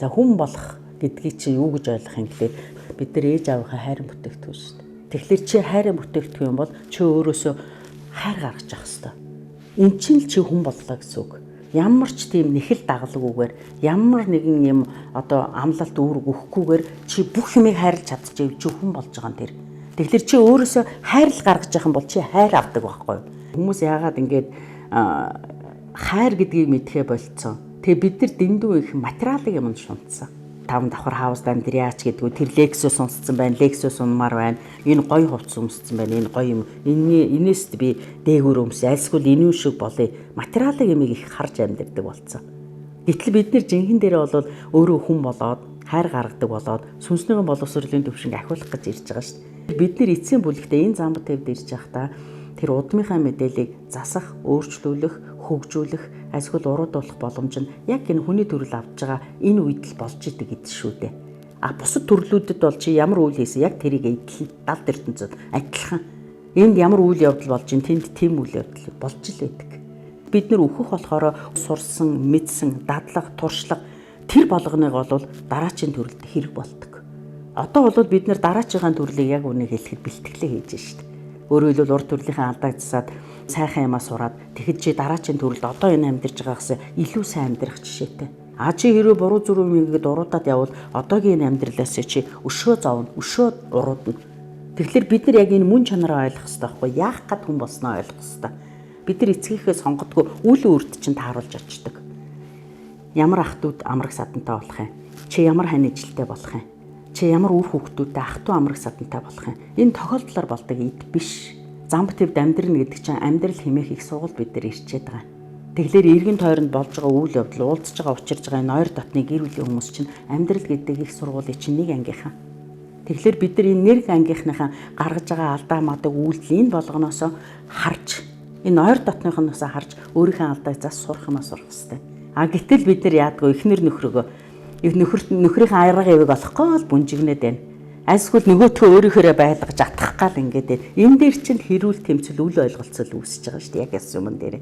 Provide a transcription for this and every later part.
За хүн болох гэдгийг чи юу гэж ойлгох юм гэхээр бид нар ээж аавынхаа хайрын бүтээгдэхүүн шүү дээ. Тэгэхээр чи хайрын бүтээгдэхүүн юм бол чи өөрөөсөө хайр гаргаж явах хэрэгтэй. Энд чинь л чи хүн боллоо гэсэн үг. Ямар ч тийм нэхэл дагалгүйгээр ямар нэгэн юм одоо амлалт үүрэг өгөхгүйгээр чи бүх юмыг хайрлаж чадчих чи хүн болж байгаа юм тэр. Тэгэхээр чи өөрөөсөө хайр л гаргаж явах юм бол чи хайр авдаг байхгүй юу? Хүмүүс яагаад ингэж хайр гэдгийг мэдхээ болцсон. Тэгээ бид нар дэндүү их материалын юмд шунтсан. 5 давхар хаус дамдрияач гэдгүү тэр Lexus унссан байна, Lexus унмаар байна. Энэ гоё хувцас өмссөн байна. Энэ гоё юм. Энэст би дээгүүр өмс. Альсгүй энэ шиг болъё. Материалын юмыг их харж амьдэрдэг болцсон. Гэтэл бид нар жинхэнэ дээрээ бол өөрөө хүн болоод хайр гаргадаг болоод сүнснийхэн боловсролын төвшинг ахиулах гэж ирж байгаа шүү дээ. Бид нар эцсийн бүлэгтээ энэ замбар тавьд ирж байхдаа тэр удмынхаа мэдээллийг засах, өөрчлүүлэх, хөгжүүлэх, альсгүй уруудуулах боломж нь яг энэ хүний төрөл авч байгаа энэ үед л болж идэг гэдэг шүү дээ. Бусад төрлүүдэд бол чи ямар үйл хийсэн яг тэрийг эдэл далд ертөнцөд адилхан. Энд ямар үйл явдал болж ин тэнд тийм үйл явдал болж л байдаг. Бид нар өөхөх болохоор сурсан, мэдсэн, дадлах, туршлага тэр болгоныг бол дараачийн төрөлд хэрэг болдог. Одоо бол бид нар дараачийн төрлийг яг үнийг хэлэхэд бэлтгэлээ хийж штт. Өөрөөр хэлбэл урд төрлийнхээ алдааг засаад сайхан юмаа сураад тэгэхэд чи дараачийн төрөлд одоо энэ амьдарч байгаагаас илүү сайн амьдрах жишээтэй. Чи хэрвээ буруу зүрх юмгээд уруудаад явбал одоогийн энэ амьдралаас чи өшөө зовно, өшөө уруудна. Тэгэхээр бид нар яг энэ мөн чанараа ойлгох хэрэгтэй байхгүй яах гад хүн болсноо ойлгох хэрэгтэй. Бид нар эцгийнхээ сонгодгүй үл өөрт чинь тааруулж очдөг. Ямар ах トゥ амраг садантай болох юм? Чи ямар хань ижилтэй болох юм? Чи ямар үр хөвгтүүдтэй ах トゥ амраг садантай болох юм? Энэ тохиолдлоор болдог эд биш. Замбар твд амьдрна гэдэг чинь амьдрал хэмээх их сургууль бид нар ирчээд байгаа. Тэгэхээр эргэн тойронд болж байгаа үйл явдал уулзж байгаа учирж байгаа энэ ойр дотны гэр бүлийн хүмүүс чинь амьдрал гэдэг их сургуулийн чинь нэг ангийнхан. Тэгэхээр бид нар энэ нэр ангийнхныхаа гаргаж байгаа алдаа мадаг үйлдэл энэ болгоноос харж энэ ойр дотныхоноос харж өөрийнхөө алдааг зас сурах юмаа сурах хэрэгтэй. Гэтэл бид нар яадгүй эхнэр нөхрийнхээ арга явыг олохгүй бол бүнжигнээд байна. Альсгүй нөгөөтгөө өөрийнхөө байлгаж атгах гал ингээд энэ дээр чинь хэрүүл тэмцэл үл ойлголцол үүсэж байгаа шүү дээ. Яг яс юм дээр.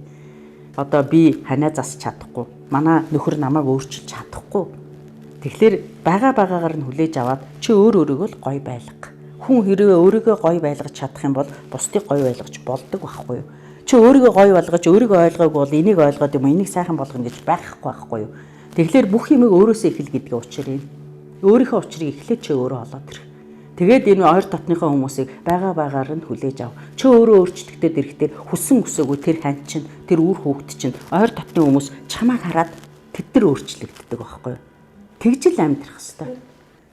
Одоо би ханаа засч чадахгүй. Манай нөхөр намайг өөрчилж чадахгүй. Тэгэхээр байгаагаар нь хүлээж аваад чи өөрийгөө л гоё байлга. Хүн хэрвээ өөрийгөө гоё байлгаж чадах юм бол бусдыг гоё байлгаж болдог байхгүй юу? Чи өөрийгөө гоё болгож өөрийгөө ойлгоогүй бол энийг ойлгоод юм энийг сайхан болгоно гэж байхгүй юу? Тэгэхээр бүх юмыг өөрөөсөө эхэл гэдгийг учраа юм. Өөрийнхөө учрыг эхлээд чи өөрөө олоод ир. Тэгээд энэ ойр дотныхоо хүмүүсийг байгаагаар нь хүлээж ав. Чи өөрөө өөрчлөлтөд ирэхдээ хүссэн өсөөгүй тэр хань чинь тэр үр хүүхэд чинь ойр дотны хүмүүс чамайг хараад тэд нар өөрчлөгддөг байхгүй юу? Тэгж л амьдрах хэвээр.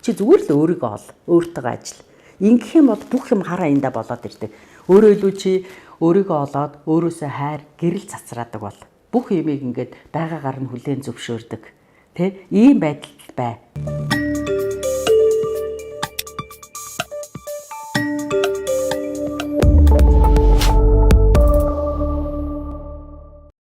Чи зүгээр л өөрийгөө ол, өөртөө ажил. Ингэх юм бол бүх юм хараа эндэ болоод ирдэг. Өөрөөр хэлбэл чи өөрийгөө олоод өөрөөсөө хайр, гэрэл цацраадаг бол бүх юмыг ингээд байгаагаар нь хүлээн зөвшөөрдөг. Тэ ийм байдалд бай.